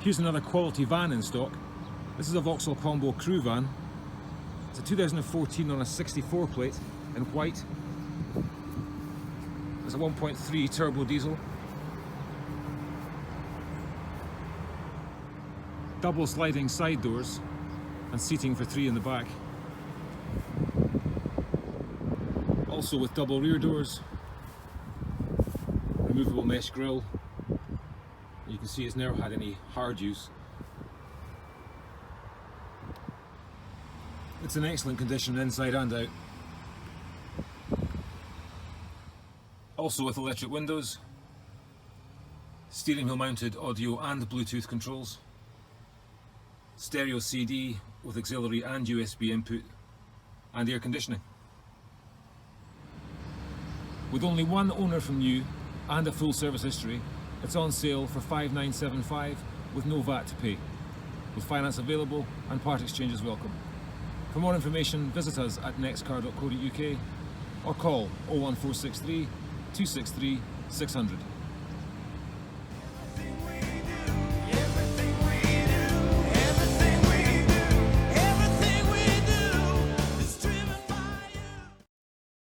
Here's another quality van in stock. This is a Vauxhall Combo Crew van. It's a 2014 on a 64 plate in white. It's a 1.3 turbo diesel. Double sliding side doors and seating for 3 in the back. Also with double rear doors, removable mesh grille. You can see it's never had any hard use. It's in excellent condition inside and out. Also with electric windows, steering wheel mounted audio and Bluetooth controls, stereo CD with auxiliary and USB input, and air conditioning. With only one owner from new and a full service history, it's on sale for $5,975 with no VAT to pay, with finance available and part exchanges welcome. For more information, visit us at nextcar.co.uk or call 01463 263 600.